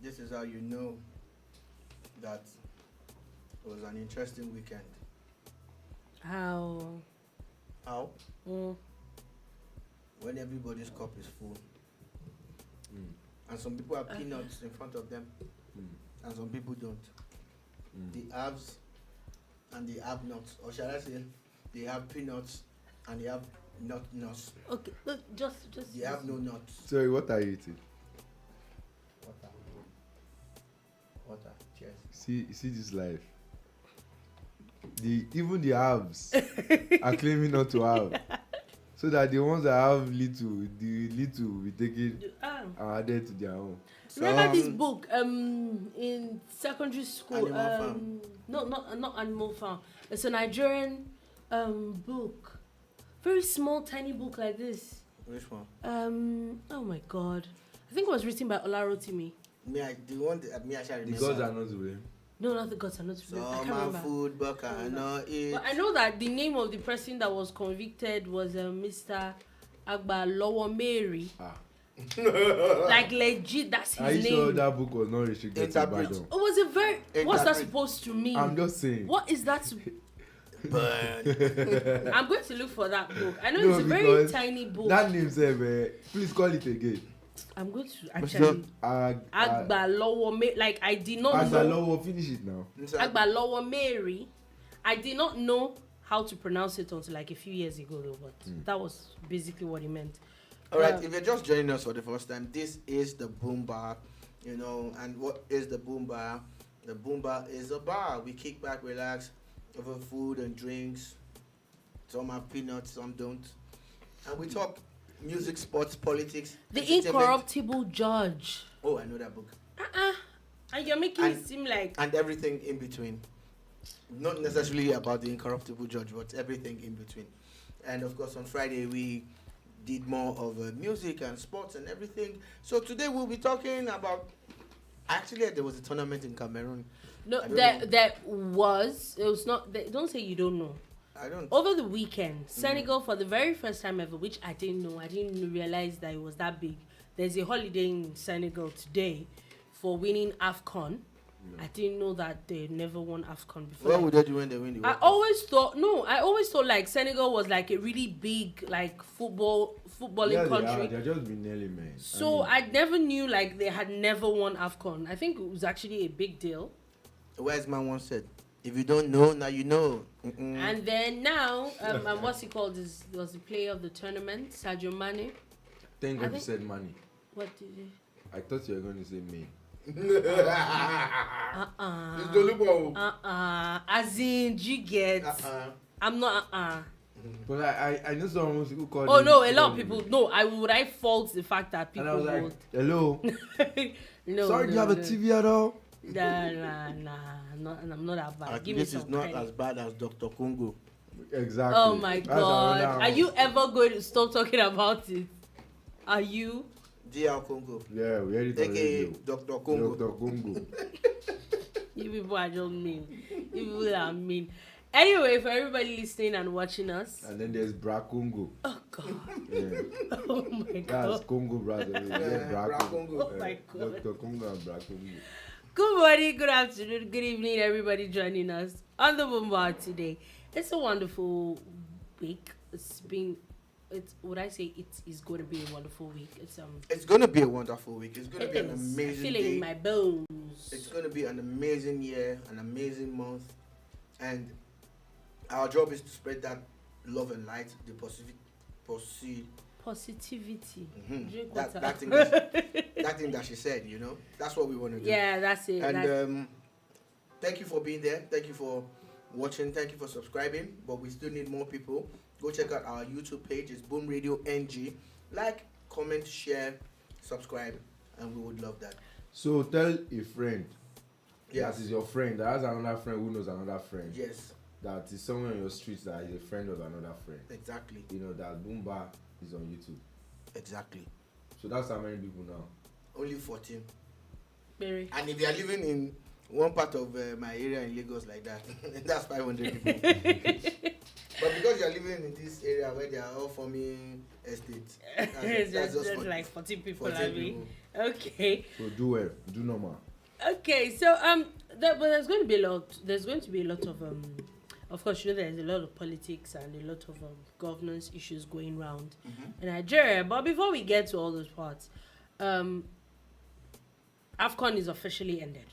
this is how you know that it was an interesting weekend. How? How? When everybody's cup is full. And some people have peanuts in front of them. And some people don't. The haves and the have nots. Or shall I say, they have peanuts and they have not nuts. Okay, look, just. They have no nuts. Sorry, what are you eating? Water. Cheers. See this life. Even the haves are claiming not to have. So that the ones that have little, the little will take it and add it to their own. Remember this book in secondary school? Animal Farm. No, not Animal Farm. It's a Nigerian book. Very small, tiny book like this. Which one? Oh my God. I think it was written by Olarotimi. I shall remember. The gods are not to blame. No, not the gods are not to blame. I can't Summer remember. food, but cannot eat. But I know that the name of the person that was convicted was Mr. Agbalowo Mary. Like legit, that's his Are you name. sure that book was not restricted to Interpret. Ibadan? It was a very. What's that Interpret. supposed to mean? I'm just saying. What is that? Burn. I'm going to look for that book. I know No, it's a very because tiny book. That name, sir, please call it again. I'm going to actually. Agbalowo Mary. Like I did not know. Agbalowo, finish it now. Agbalowo Mary. I did not know how to pronounce it until like a few years ago, though. But that was basically what it meant. All right, if you're just joining us for the first time, this is the Boom Bar, and what is the Boom Bar? The Boom Bar is a bar. We kick back, relax, over food and drinks. Some have peanuts, some don't. And we talk music, sports, politics. The entertainment. Incorruptible Judge. Oh, I know that book. And you're making it seem like. And everything in between. Not necessarily about the Incorruptible Judge, but everything in between. And of course, on Friday, we did more of music and sports and everything. So today we'll be talking about. Actually, there was a tournament in Cameroon. No, that was. It was not. Don't say you don't know. I don't. Over the weekend, Senegal, for the very first time ever, which I didn't know, I didn't realize that it was that big. There's a holiday in Senegal today for winning AFCON. I didn't know that they never won AFCON before. What would they do when they win the World I Cup? always thought like Senegal was like a really big like footballing country. They're just being nearly men. So I never knew like they had never won AFCON. I think it was actually a big deal. The wise man once said, "If you don't know, now you know." And then now, and what's he called? Was the player of the tournament, Sadio Mane. Thank God you said money. What did he? I thought you were going to say me. It's Dolupo. As in, you get. I'm not. But I know someone who called. Oh no, a lot of people. No, I fault the fact that people. And I was like, vote. hello. No. Sorry, do you have a TV at all? Nah. I'm not that bad. Give me This some is not credit. as bad as Dr. Congo. Exactly. Oh my That's God. another Are one. you ever going to stop talking about it? Are you? DR Congo. Yeah, we heard it on AKA radio. Dr. Congo. Dr. Congo. You people are just mean. You people are mean. Anyway, for everybody listening and watching us. And then there's Bra Congo. Oh God. Yeah. Oh my That's God. Congo brother. Yeah, Bra Bra Congo. Congo. Oh my God. Dr. Congo and Bra Congo. Good morning, good afternoon, good evening, everybody joining us on the Bombard today. It's a wonderful week. Would I say it is going to be a wonderful week? It's going to be a wonderful week. It's going to be an I amazing feel it day. in my bones. It's going to be an amazing year, an amazing month. And our job is to spread that love and light, the Positivity. Drink that water. thing that she said, that's what we want to do. Yeah, that's it. And thank you for being there. Thank you for watching. Thank you for subscribing. But we still need more people. Go check out our YouTube page. It's Boom Radio NG. Like, comment, share, subscribe, and we would love that. So tell a friend. Yes. That is your friend. That has another friend who knows another friend. Yes, That is somewhere on your streets that is a friend of another friend. exactly. That Boomba is on YouTube. Exactly. So that's how many people now. Only 14. Very. And if you are living in one part of my area in Lagos like that, that's 500 people. But because you're living in this area where they are all forming estates, that's just like 40 people. 40 people. Okay. So do well, do normal. Okay, so but there's going to be a lot. There's going to be a lot of course, there's a lot of politics and a lot of governance issues going around in Nigeria. But before we get to all those parts, AFCON is officially ended.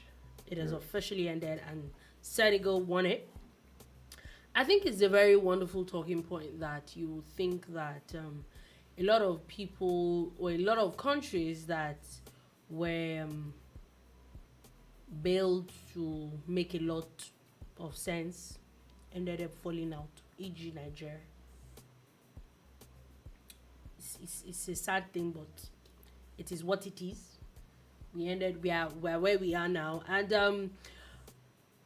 It has officially ended, and Senegal won it. I think it's a very wonderful talking point that you think that a lot of people or a lot of countries that were built to make a lot of sense ended up falling out, e.g. Nigeria. It's a sad thing, but it is what it is. We are where we are now, and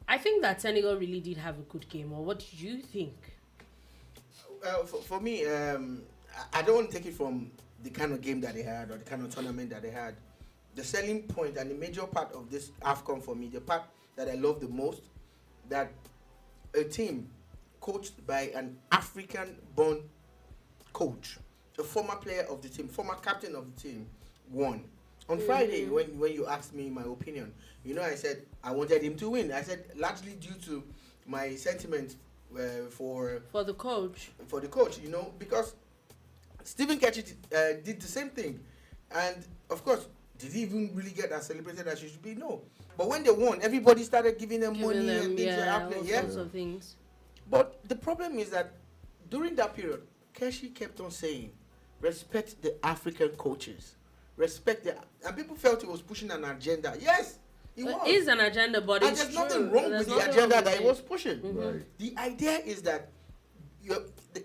I think that Senegal really did have a good game. Or what did you think? For me, I don't want to take it from the kind of game that they had or the kind of tournament that they had. The selling point and the major part of this AFCON for me, the part that I love the most, that a team coached by an African-born coach, a former player of the team, former captain of the team, won. On Friday, when you asked me my opinion, I said I wanted him to win. I said largely due to my sentiment for the coach. For the coach, because Stephen Kechi did the same thing, and of course, did he even really get as celebrated as he should be? No. But when they won, everybody started giving them money and things were happening. All sorts of things. But the problem is that during that period, Keshi kept on saying, respect the African coaches. And people felt he was pushing an agenda. Yes, he was. It is an agenda, but and there's nothing wrong with the agenda that he was pushing. Right. The idea is that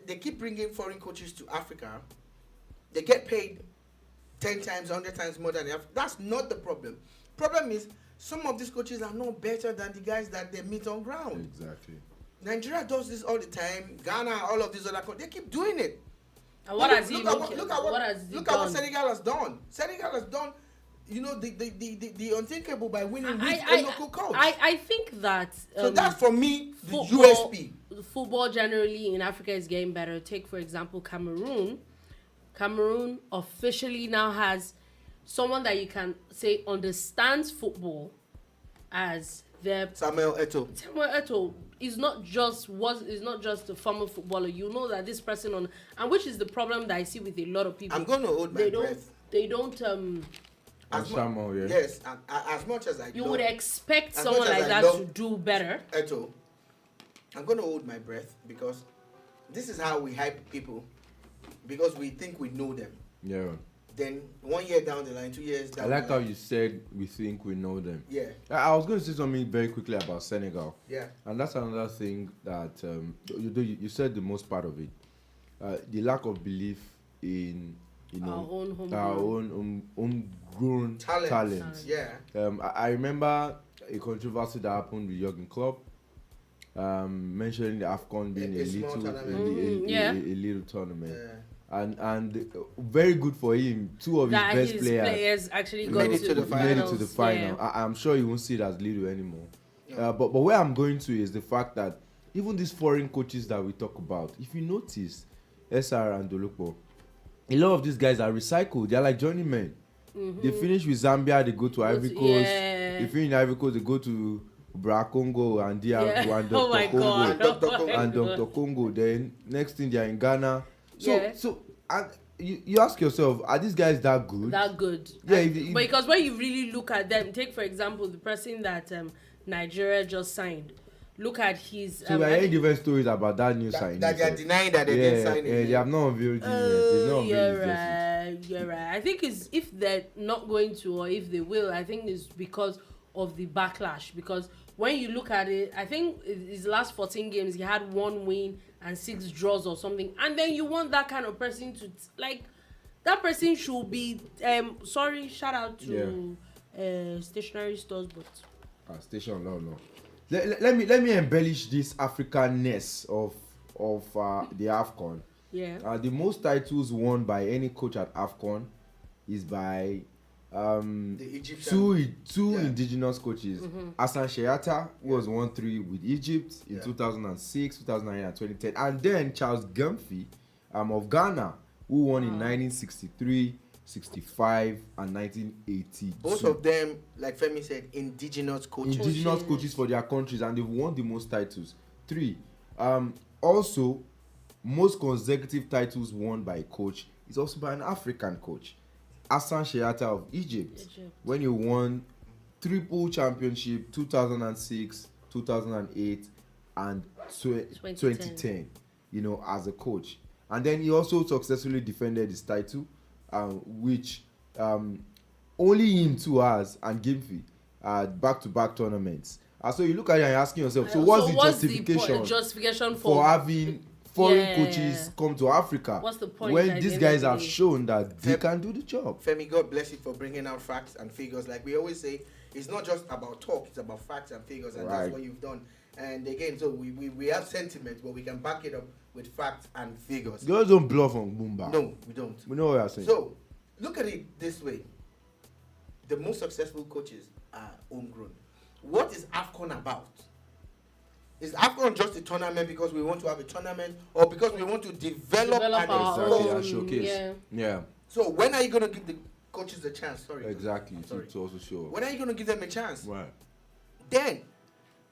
they keep bringing foreign coaches to Africa. They get paid 10 times, 100 times more than that's not the problem. Problem is, some of these coaches are not better than the guys that they meet on ground. Exactly. Nigeria does this all the time. Ghana, all of these other countries, they keep doing it. And what has look at what Senegal has done. Senegal has done, the unthinkable by winning with a local coach. I think that so that's for me the USP. Football generally in Africa is getting better. Take for example Cameroon. Cameroon officially now has someone that you can say understands football as their Samuel Eto'o. Samuel Eto'o is not just a former footballer. You know that this person and which is the problem that I see with a lot of people. I'm going to hold my breath. They don't. Yes, as much as I. You would expect someone like that to do better. Eto'o, I'm going to hold my breath because this is how we hype people. Because we think we know them. Yeah. Then 1 year down the line, 2 years down I like how you said we think we know them. Yeah. I was going to say something very quickly about Senegal. Yeah. And that's another thing that you said the most part of it. The lack of belief in our own homegrown talent. Yeah. I remember a controversy that happened with Jurgen Klopp. Mentioning the AFCON being a little tournament. Yeah. And very good for him. Two of his best players actually made it to the final. Yeah. I'm sure you won't see it as little anymore. Yeah. But where I'm going to is the fact that even these foreign coaches that we talk about, if you notice, SR and Dolupo, a lot of these guys are recycled. They're like journeymen. They finish with Zambia, they go to Ivory Coast. Yeah. They finish in Ivory Coast, they go to Bra Congo and Dr. Congo and Dr. Congo. Then next thing they're in Ghana. So and you ask yourself, are these guys that good? That good. Yeah. Because when you really look at them, take for example the person that Nigeria just signed. Look at his. So we are hearing different stories about that new signing. That they are denying that they didn't sign it. Yeah, they have not unveiled it. You're right. I think it's if they're not going to or if they will, I think it's because of the backlash. Because when you look at it, I think his last 14 games he had 1 win and 6 draws or something, and then you want that kind of person to that person should be shout out to stationery stores, but station no. Let me embellish this Africanness of the AFCON. Yeah. The most titles won by any coach at AFCON is by The Egyptian. Two indigenous coaches. Hassan Sheyatta was 1-3 with Egypt in 2006, 2009, and 2010, and then Charles Gumphy of Ghana, who won in 1963, 65, and 1982. Both of them, like Femi said, indigenous coaches. Indigenous coaches for their countries, and they've won the most titles. 3. Also, most consecutive titles won by a coach is also by an African coach. Hassan Sheyatta of Egypt, when he won triple championship 2006, 2008, and 2010, you know, as a coach. And then he also successfully defended his title, which only him too has, and Gimpy, back-to-back tournaments. So you look at it and you're asking yourself, so what's the justification for having foreign coaches come to Africa? What's the point when these guys have shown that they can do the job? Femi, God bless you for bringing out facts and figures. Like we always say, it's not just about talk, it's about facts and figures, and that's what you've done. And again, so we have sentiments, but we can back it up with facts and figures. Girls don't bluff on Boomba. No, we don't. We know what you're saying. So, look at it this way. The most successful coaches are homegrown. What is AFCON about? Is AFCON just a tournament because we want to have a tournament, or because we want to develop and showcase? Yeah. So when are you going to give the coaches a chance? Sorry. Exactly. To also show. When are you going to give them a chance? Right. Then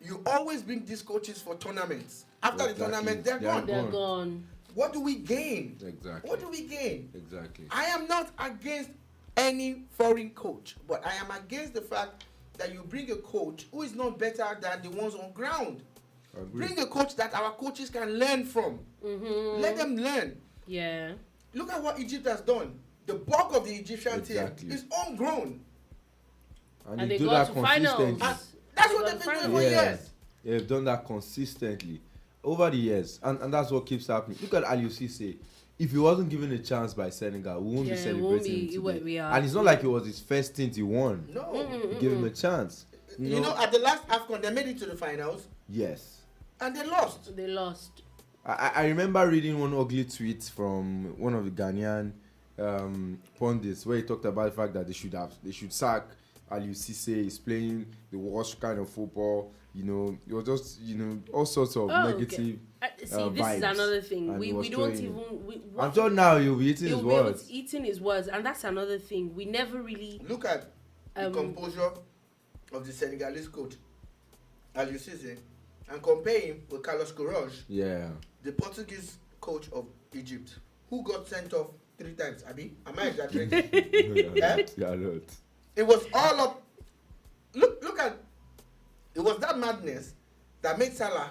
you always bring these coaches for tournaments. After the tournament, they're gone. What do we gain? Exactly. What do we gain? Exactly. I am not against any foreign coach, but I am against the fact that you bring a coach who is not better than the ones on ground. Bring a coach that our coaches can learn from. Let them learn. Yeah. Look at what Egypt has done. The bulk of the Egyptian team is homegrown. And they do that consistently. That's what they've been doing for years. They've done that consistently over the years, and that's what keeps happening. Look at Aliou Cisse. If he wasn't given a chance by Senegal, we won't be celebrating him today. And it's not like it was his first stint he won. No. He gave him a chance. You know, at the last AFCON, they made it to the finals. Yes. And they lost. I remember reading one ugly tweet from one of the Ghanaian pundits where he talked about the fact that they should sack Aliou Cisse. He's playing the worst kind of football. You know, it was just, you know, all sorts of negative this is another thing. We don't even... I'm sure now you'll be eating his words. Eating his words, and that's another thing. We never really... Look at the composure of the Senegalese coach, Aliou Cisse, and compare him with Carlos Queiroz, the Portuguese coach of Egypt, who got sent off 3 times. Abi, am I exaggerating? Not. It was all up. Look at. It was that madness that made Salah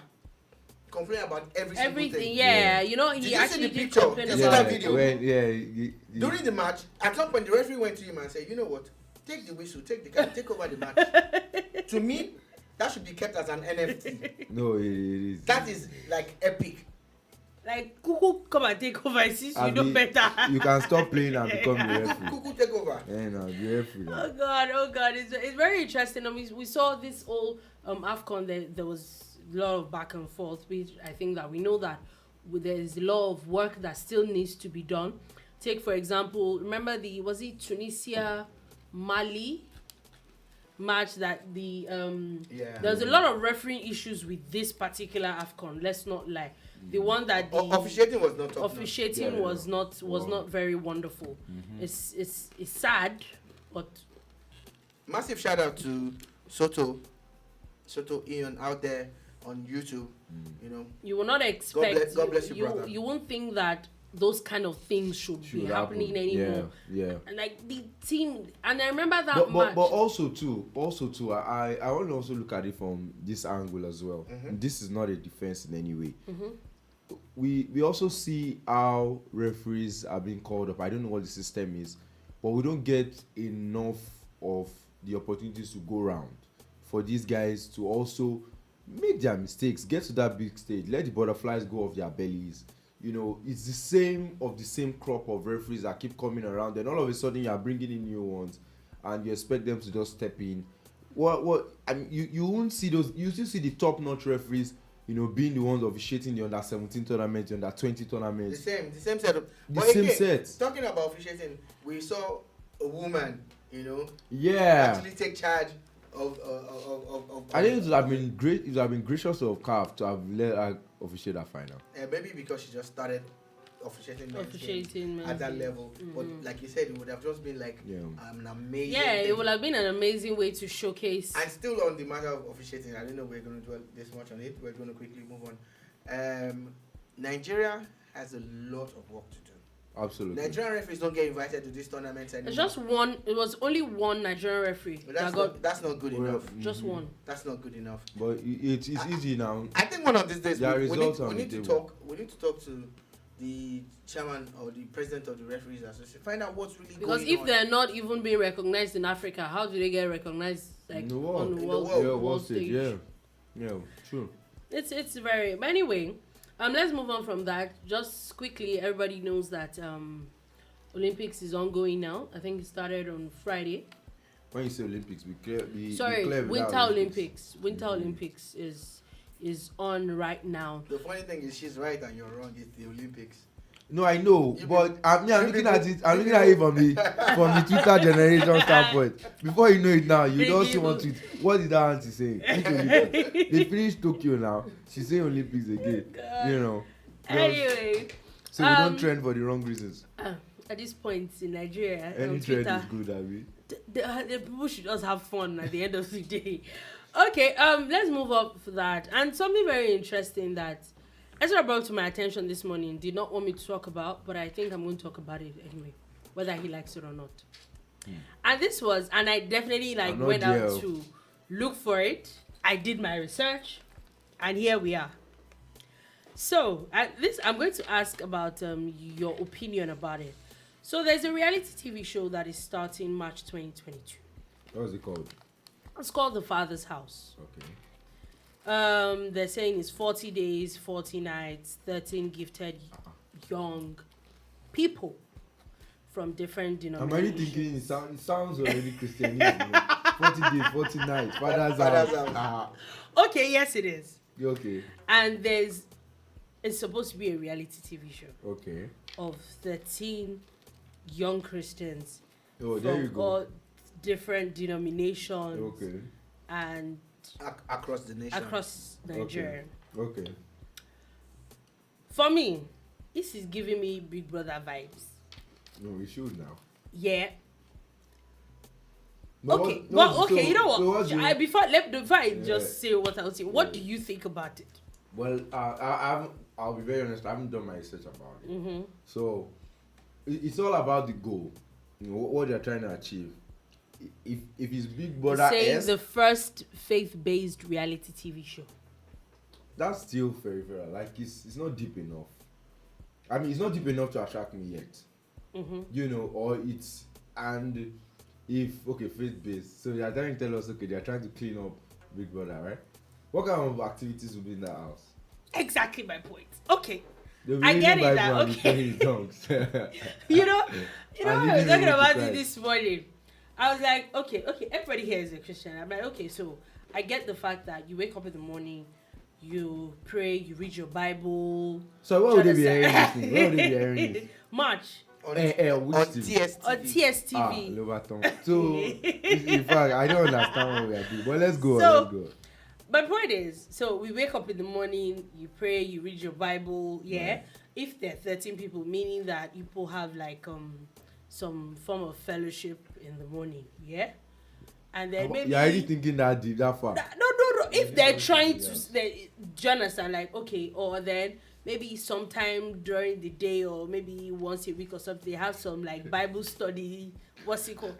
complain about everything. Yeah. You know, he actually did complain about that video. During the match, at some point the referee went to him and said, "You know what? Take the whistle, take the card, take over the match." To me, that should be kept as an NFT. No, it is. That is like epic. Like, Cuckoo, come and take over. Since you know better. You can stop playing and become the referee. Cuckoo, take over. Yeah, no, the referee. Oh God, it's very interesting. I mean, we saw this whole AFCON. There was a lot of back and forth, which I think that we know that there's a lot of work that still needs to be done. Take for example, remember was it Tunisia, Mali match that there was a lot of refereeing issues with this particular AFCON. Let's not lie. The one that the officiating was not top was not very wonderful. It's sad, but massive shout out to Soto Ian out there on YouTube. You know, you will not expect. God bless you, brother. You won't think that those kind of things should be happening anymore. Yeah. And like the team, and I remember that match. But also too, I want to also look at it from this angle as well. This is not a defense in any way. We also see how referees are being called up. I don't know what the system is, but we don't get enough of the opportunities to go around for these guys to also make their mistakes, get to that big stage, let the butterflies go off their bellies. You know, it's the same crop of referees that keep coming around. Then all of a sudden you are bringing in new ones, and you expect them to just step in. What? I mean, you won't see those. You still see the top-notch referees, you know, being the ones officiating the under-17 tournament, the under-20 tournaments. The same set. Same set. Talking about officiating, we saw a woman you know, Yeah. actually take charge of I think it would have been great. It would have been gracious of CAF to have let her officiate that final. maybe because she just started officiating men's at that games. level. But like you said, it would have just been like an amazing thing. It would have been an amazing way to showcase. And still on the matter of officiating, I don't know we're going to dwell this much on it. We're going to quickly move on. Nigeria has a lot of work to do. Absolutely. Nigerian referees don't get invited to this tournament anymore. It's just one. It was only one Nigerian referee that's not good enough. Just one. That's not good enough. But it's easy now. I think one of these days we need to talk to the chairman or the president of the referees association. Find out what's really because going on. Because if they're not even being recognized in Africa, how do they get recognized in the world? On the world stage? Yeah, true. It's very. But anyway, let's move on from that. Just quickly, everybody knows that Olympics is ongoing now. I think it started on Friday. When you say Olympics, Winter Olympics. Winter Olympics is on right now. The funny thing is, she's right and you're wrong. It's the Olympics. No, I know, but I'm looking at it. I'm looking at it from the Twitter generation standpoint. Before you know it now, you don't see one tweet. What did that auntie say? They finished Tokyo now. She's saying Olympics again. God. You know. Anyway. So we don't trend for the wrong reasons. At this point in Nigeria, any trend is good, I mean. The people should just have fun at the end of the day. Okay, let's move up for that. And something very interesting that Ezra brought to my attention this morning, did not want me to talk about, but I think I'm going to talk about it anyway, whether he likes it or not. And this was, and I definitely went out to look for it. I did my research, and here we are. So, I'm going to ask about your opinion about it. So, there's a reality TV show that is starting March 2022. What is it called? It's called The Father's House. Okay. They're saying it's 40 days, 40 nights, 13 gifted young people from different denominations. I'm already thinking it sounds already Christian. 40 days, 40 nights. Father's house. Okay, yes it is. Okay. And it's supposed to be a reality TV show. Okay. Of 13 young Christians. Oh, there you from go. all different denominations. Okay. And across the nation. Across Nigeria. Okay. For me, this is giving me Big Brother vibes. No, we should now. Yeah. But okay. you know what? So before I just say what I was saying. What do you think about it? Well, I'll be very honest. I haven't done my research about it. Mm-hmm. So it's all about the goal. You know, what they're trying to achieve. If it's Big Brother, saying the first faith-based reality TV show. That's still very, very like it's not deep enough. I mean, it's not deep enough to attract me yet. Mm-hmm. You know, or it's faith-based. So they're trying to tell us, they're trying to clean up Big Brother, right? What kind of activities will be in that house? Exactly my point. Okay. I get it now. Okay. you know, I was talking about it this morning. I was like, okay, everybody here is a Christian. I'm like, okay, so I get the fact that you wake up in the morning, you pray, you read your Bible. So what would they be hearing this thing? What would they be hearing this? March. On TSTV. On TSTV. So, in fact, I don't understand what we are doing. But let's go. My point is, so we wake up in the morning, you pray, you read your Bible, yeah? If there are 13 people, meaning that people have some form of fellowship in the morning, yeah? And then maybe... You're already thinking that deep, that far? No. If they're trying to... do you understand? Like, okay, or then maybe sometime during the day or maybe once a week or something, they have some, Bible study, what's it called?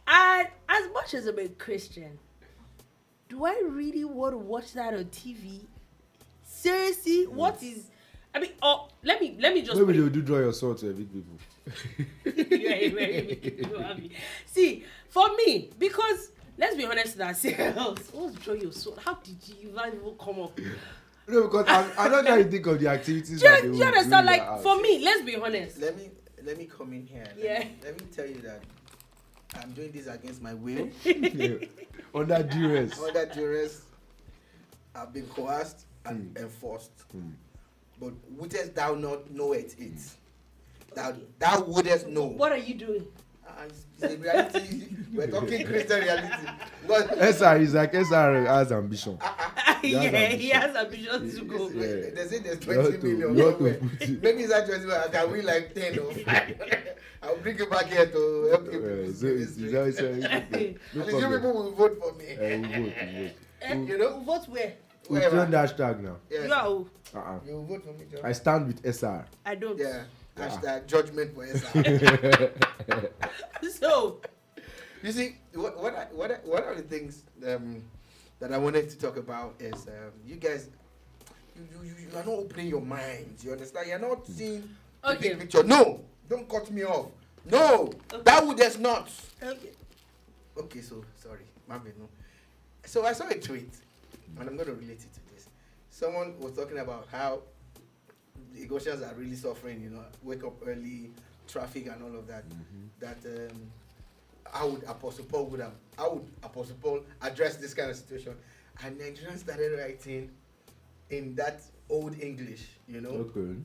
And as much as I'm a Christian, do I really want to watch that on TV? Seriously? Yes. What is... I mean, let me just... Maybe they'll do draw your sword to evict people. See, for me, because let's be honest with ourselves, what's draw your sword? How did you even come up? No, because I don't know how you think of the activities. Do you understand? For me, let's be honest. Let me come in here. Let me tell you that I'm doing this against my will. Under duress. Under duress. I've been coerced and enforced. But wouldest thou not know it? Thou wouldest know. What are you doing? It's a reality. We're talking Christian reality. But SR is like SR has ambition. Yeah, he has ambition to go. they say there's You have 20 to- million. you have to somewhere. put it- Maybe it's that 20 million. I can win like 10 or 5. I'll bring you back here to help you. So it's always no At least you problem. people will vote for me. We vote. You know? Vote where? We Wherever. trend hashtag now. Yes. You are who? You will vote for me, John. I stand with SR. I don't. Yeah. Hashtag judgment for SR. So, You see, what are the things that I wanted to talk about is you guys, you are not opening your minds. You understand? You're not seeing the Okay. big picture. No, don't cut me off. No, that would just not. okay. Okay, so sorry, Marvin. No. So I saw a tweet, and I'm going to relate it to this. Someone was talking about how the Goshians are really suffering. You know, wake up early, traffic, and all of that. That how would Apostle Paul address this kind of situation? And Nigerians started writing in that old English, you know. Okay.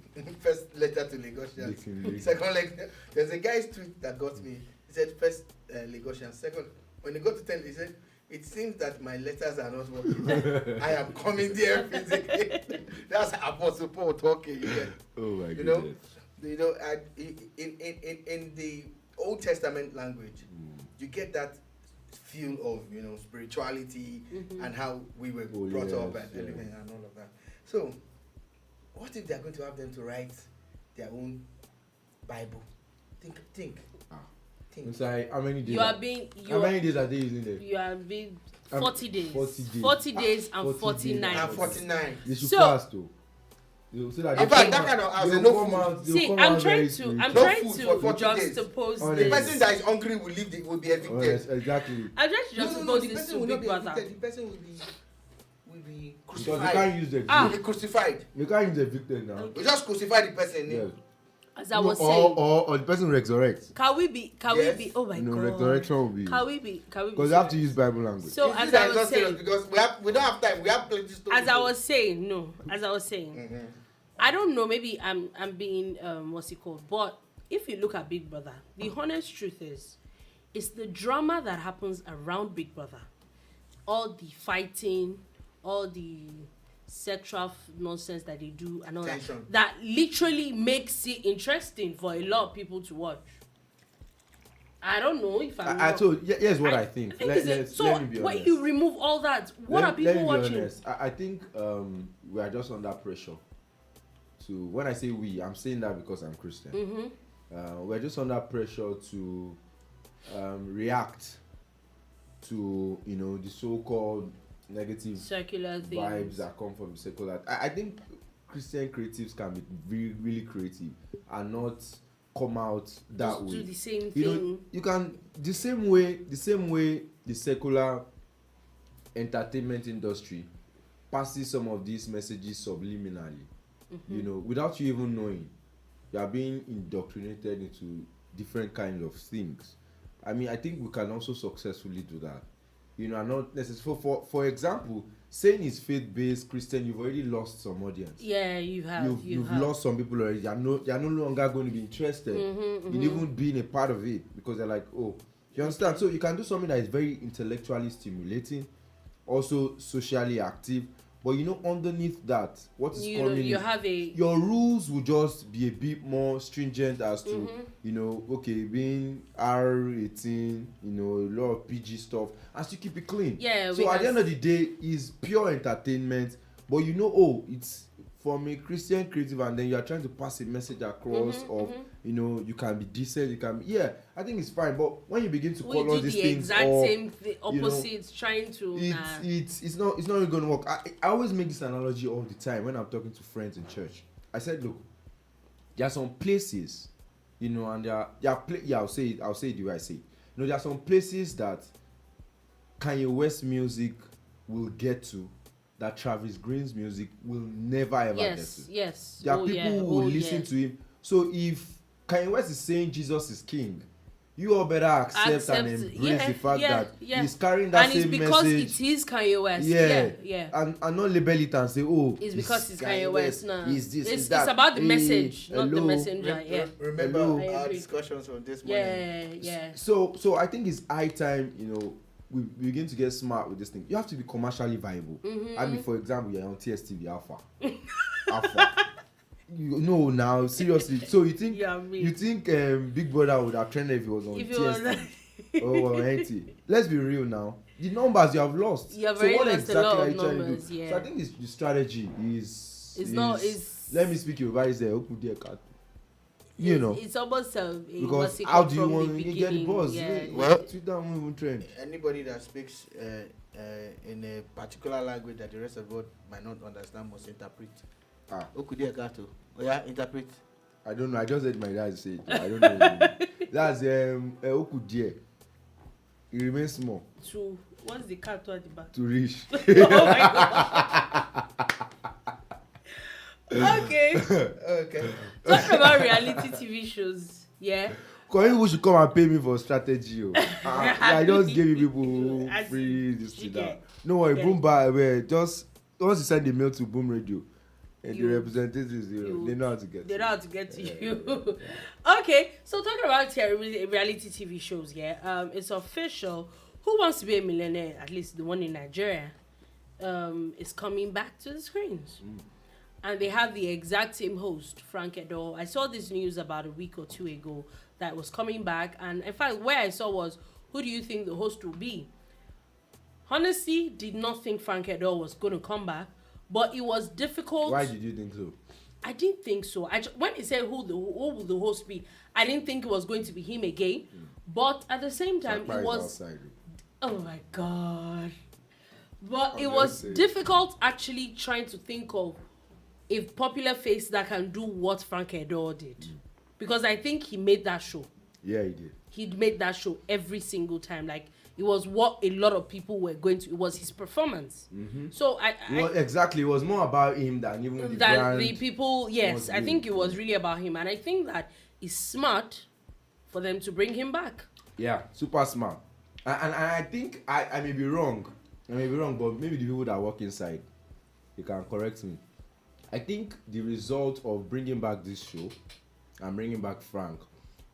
First letter to Lagosians. Second, like there's a guy's tweet that got me. He said first Lagosians. Second, when he got to 10, he said, "It seems that my letters are not working. I am coming there physically." That's Apostle Paul talking. Oh my You goodness. know, in the Old Testament language, you get that feel of spirituality and how we were brought up and everything and all of that. So, what if they're going to have them to write their own Bible? Think. It's like how many days? How many days are they using there? You are being 40 days. 40 days. 40 days and 40 40 days. nights. And 49. They should So- fast though. So that In fact, that kind of house, no food. See, I'm trying to No food for 40 days. juxtapose Honest. The this. person that is hungry will be evicted. Exactly. I'm trying to juxtapose The this person to will not Big be Brother. evicted. The person will be Because they crucified. can't use the Will be crucified. They can't use the victim now. We just crucify the person. Yes. As I was or, saying, or the person resurrects. can we be? Yes. Oh my No, God. resurrection will be. Can we be? Because you have to use Bible language. So This as is I was not serious saying, because we don't have time. We have plenty stories. as I was saying, I don't know. Maybe I'm being what's it called? But if you look at Big Brother, the honest truth is, it's the drama that happens around Big Brother, all the fighting, all the sexual nonsense that they do, and all Tension. that literally makes it interesting for a lot of people to watch. I don't know if I'm. I wrong. told you, here's what I think. So Let me be when honest. you remove all that, what are people let me watching? Be honest. I think we are just under pressure. To when I say we, I'm saying that because I'm Christian. We're just under pressure to react to the so-called negative Circular things. vibes that come from secular. I think Christian creatives can be really, really creative and not come out that Just way. do the same You know, thing. you can the same way the secular entertainment industry passes some of these messages subliminally. Without you even knowing, you are being indoctrinated into different kinds of things. I mean, I think we can also successfully do that. Are not necessarily for example, saying it's faith-based Christian, you've already lost some audience. Yeah, you have. You've lost some people already. You're no longer going to be interested in even being a part of it because they're like, oh, you understand? So you can do something that is very intellectually stimulating, also socially active. But underneath that, what is coming? You have Your rules will just be a bit more stringent as to, okay, being R18, a lot of PG stuff, and still keep it clean. Yeah. So at the end of the day, it's pure entertainment, but it's from a Christian creative, and then you are trying to pass a message across of, you can be decent, you can be, I think it's fine. But when you begin to call all these things exact off, same opposite, trying to. it's not really going to work. I always make this analogy all the time when I'm talking to friends in church. I said, look, there are some places, and I'll say it the way I say it. There are some places that Kanye West music will get to that Travis Green's music will never ever get to. There are people who will listen to him. So if Kanye West is saying Jesus is king, you all better accept and embrace the fact that he's carrying that same message. And it's because it is Kanye West. Yeah. And not label it and say, oh, it's because it's Kanye West. No. It's about the message, not the messenger. Remember our discussions on this morning. Yeah. So I think it's high time, we begin to get smart with this thing. You have to be commercially viable. I mean, for example, you're on TSTV Alpha. Now seriously. So you think Big Brother would have trended if he was on TSTV? Oh, let's be real now. The numbers you have lost. You have so what lost exactly a lot are of you trying numbers, to do? yeah. So I think the strategy is. It's. Let me speak your advice there. It's almost because how do you want to get the buzz? Yeah. Well, Twitter won't even trend. Anybody that speaks in a particular language that the rest of the world might not understand must interpret. Interpret. I don't know. I just heard my dad say it. I don't know. That's Okudie. It remains small. To what's the cat at the back? To reach. Oh my god. Okay. Talking about reality TV shows, yeah. People should come and pay me for strategy. I just give you people free this thing. No worry, Boom Bar. Just once you send the mail to Boom Radio, and the representatives, they know how to get. They know how to get to you. Okay, so talking about reality TV shows, it's official. Who Wants to Be a Millionaire? At least the one in Nigeria, is coming back to the screens. And they have the exact same host, Frank Edoho. I saw this news about a week or two ago that was coming back. And in fact, where I saw was, who do you think the host will be? Honestly, did not think Frank Edoho was going to come back. But it was difficult. Why did you think so? I didn't think so. When he said who will the host be, I didn't think it was going to be him again. But at the same time, it was... Outside. Oh my God. But it was difficult actually trying to think of a popular face that can do what Frank Edoho did. Because I think he made that show. Yeah, he did. He made that show every single time. Like, it was what a lot of people were going to... It was his performance. So, exactly. It was more about him than even the brand. The people, yes. I think it was really about him. And I think that it's smart for them to bring him back. Yeah, super smart. And I think I may be wrong. But maybe the people that work inside, they can correct me. I think the result of bringing back this show and bringing back Frank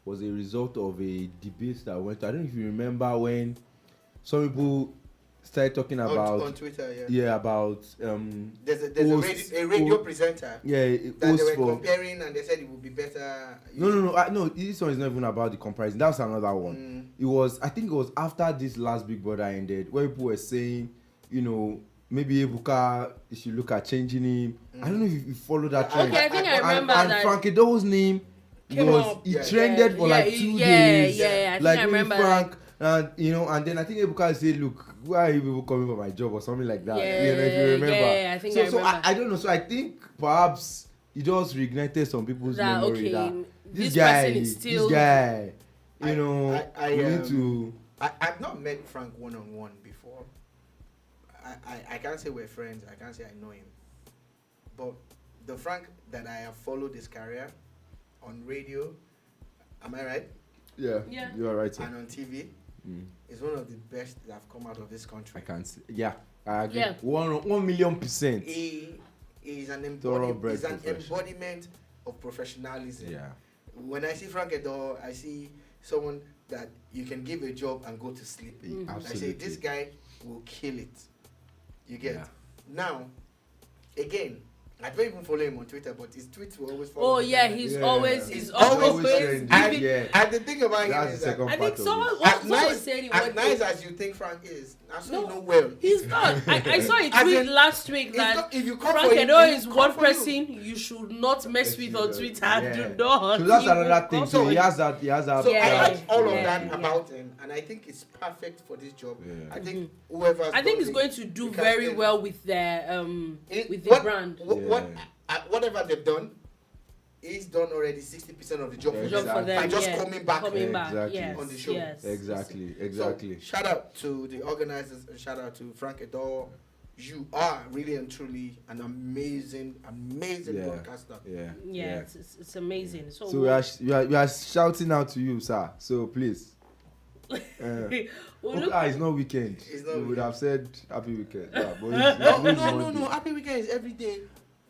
was a result of a debate that went. I don't know if you remember when some people started talking about on Twitter, about there's a radio presenter that they were comparing, and they said it would be better. No, this one is not even about the comparison. That's another one. I think it was after this last Big Brother ended, where people were saying, maybe Ebuka, you should look at changing him. I don't know if you follow that trend. Okay, I think I remember that. And Frank Edoho's name trended for 2 days. I think I remember Frank, and then I think Ebuka said, look, why are you people coming for my job or something like that? If you remember. Yeah, I think I remember. So I don't know. So I think perhaps it just reignited some people's memory that this guy, we need to... I've not met Frank one-on-one before. I can't say we're friends. I can't say I know him. But the Frank that I have followed his career on radio, am I right? Yeah. You are right, sir. And on TV, is one of the best that have come out of this country. I can't say. Yeah, I agree. 1,000,000%. He is an embodiment of professionalism. Yeah. When I see Frank Edoho, I see someone that you can give a job and go to sleep. I say, this guy will kill it. You get now. Again, I don't even follow him on Twitter, but his tweets will always follow. He's always and the thing about him is that I think someone said as nice as you think Frank is, you know well. He's not. I saw a tweet last week that if you come Frank Edoho is one person you should not mess with on Twitter. Do not. So that's another thing. So he has that. So I like all of that about him, and I think it's perfect for this job. I think it's going to do very well with their with the brand. Whatever they've done, he's done already 60% of the job for them. By just coming back on the show. Yes. Exactly. So, shout out to the organizers and shout out to Frank Edoho. You are really and truly an amazing broadcaster. It's amazing. So we are shouting out to you, sir. So please It's not weekend. It's not We would weekend. have said happy weekend. Yeah, but No. Happy weekend is every day.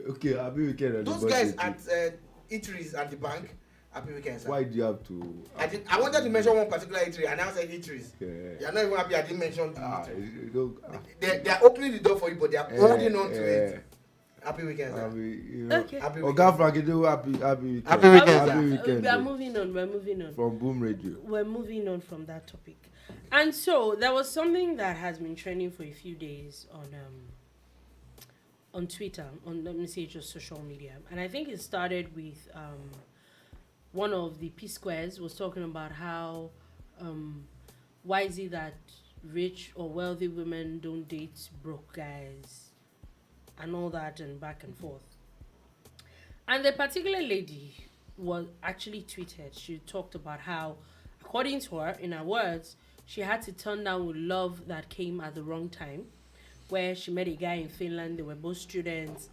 Okay, happy weekend. on the Those guys birthday at eateries at the bank, happy weekend, sir. too. Why do you have to? I wanted to mention one particular eatery, and I said eateries. Yeah. You're not even happy I didn't mention the You don't. They are opening the door for you, but they are holding on to it. Happy weekend, sir. Okay. Happy Oga weekend. Frank Edoho, happy weekend. Happy weekend, Happy sir. weekend. We are moving on. We're moving on. From Boom Radio. We're moving on from that topic. And so there was something that has been trending for a few days on Twitter, on, let me say, just social media. And I think it started with one of the P Squares was talking about how why is it that rich or wealthy women don't date broke guys and all that and back and forth. And the particular lady was actually tweeted, she talked about how, according to her, in her words, she had to turn down with love that came at the wrong time, where she met a guy in Finland. They were both students,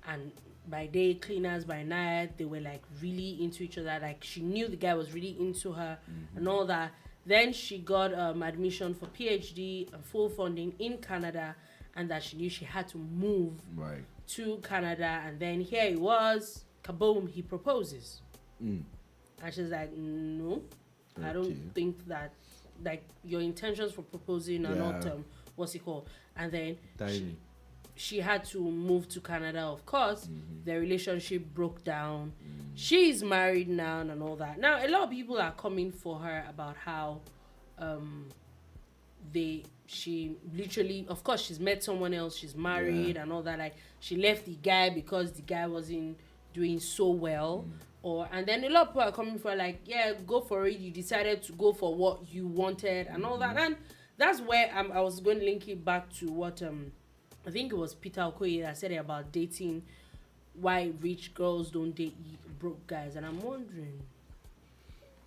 and by day cleaners, by night they were like really into each other. Like she knew the guy was really into her and all that. Then she got admission for PhD and full funding in Canada, and that she knew she had to move Right. to Canada. And then here he was, kaboom, he proposes. And she's like, no, I don't think that, like, your intentions for proposing are not what's it called. And then she had to move to Canada, of course. Their relationship broke down. She's married now and all that. Now a lot of people are coming for her about how she literally, of course, she's met someone else, she's married and all that. Like she left the guy because the guy wasn't doing so well. And then a lot of people are coming for her, like, yeah, go for it. You decided to go for what you wanted and all that. And that's where I was going to link it back to what I think it was Peter Okoye that said it about dating, why rich girls don't date broke guys. And I'm wondering,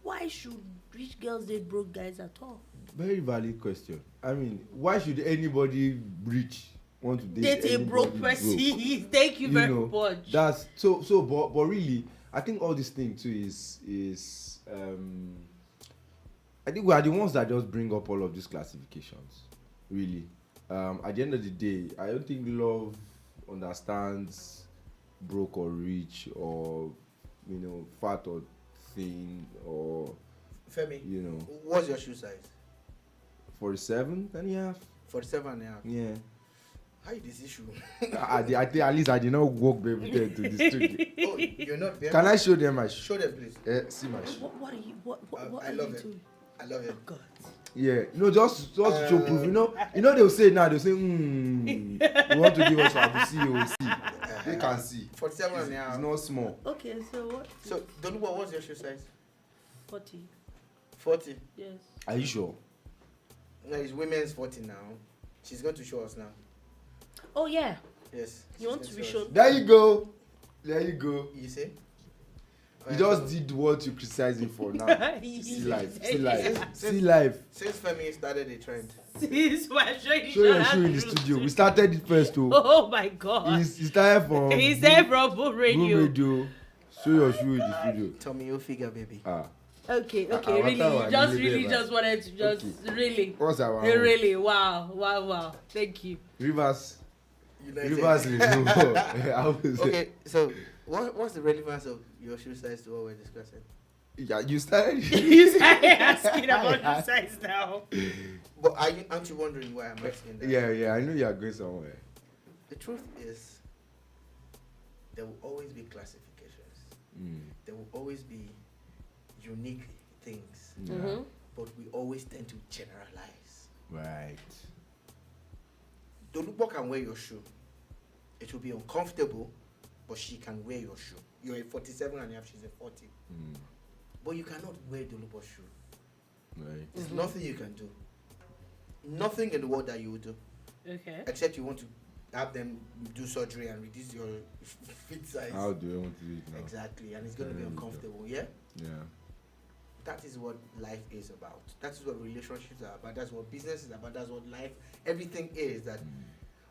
why should rich girls date broke guys at all? Very valid question. I mean, why should anybody rich want to date a broke person? Thank you very much. That's but really, I think all this thing too is I think we are the ones that just bring up all of these classifications. Really, at the end of the day, I don't think love understands broke or rich or fat or thin or Femi, what's your shoe size? 47 and a half. 47 and a half. Yeah. How is this issue? I think at least I did not walk baby there to the studio. Oh, you're not there? Can I show them my shoe? Show them, please. See my shoe. What are you? What I are love you it. doing? I love it. God. Yeah, just to show proof. They'll say now. They'll say, we want to give us our see. They can see. 47 and a half. It's not small. Okay, so what? So, Dolupo, what's your shoe size? 40. 40. Yes. Are you sure? No, it's women's 40 now. She's going to show us now. Oh yeah. Yes. You want to be shown? There you go. You see? You just did what you criticized him for now. See life. Since Femi started the trend. Since we're showing Show your shoe in the studio. We started it first too. Oh my God. He started from He said from Boom Radio. Radio. Show your shoe in the studio. Tell me your figure, baby. Okay, really, you just wanted to really. What's that one? Really, wow. Thank you. Rivers. United. Rivers. Okay, so what's the relevance of your shoe size to what we're discussing? Yeah, you started. You started asking about your size now. But aren't you wondering why I'm asking that? Yeah, I know you are going somewhere. The truth is, there will always be classifications. There will always be unique things. But we always tend to generalize. Right. Dolupo can wear your shoe. It will be uncomfortable, but she can wear your shoe. You're a 47 and a half, she's a 40. But you cannot wear Dolupo's shoe. Right. There's nothing you can do. Nothing in the world that you will do. Okay. Except you want to have them do surgery and reduce your feet size. How do you want to do it now? Exactly, and it's going to be uncomfortable, yeah? Yeah. That is what life is about. That is what relationships are about. That's what business is about. That's what life, everything is. That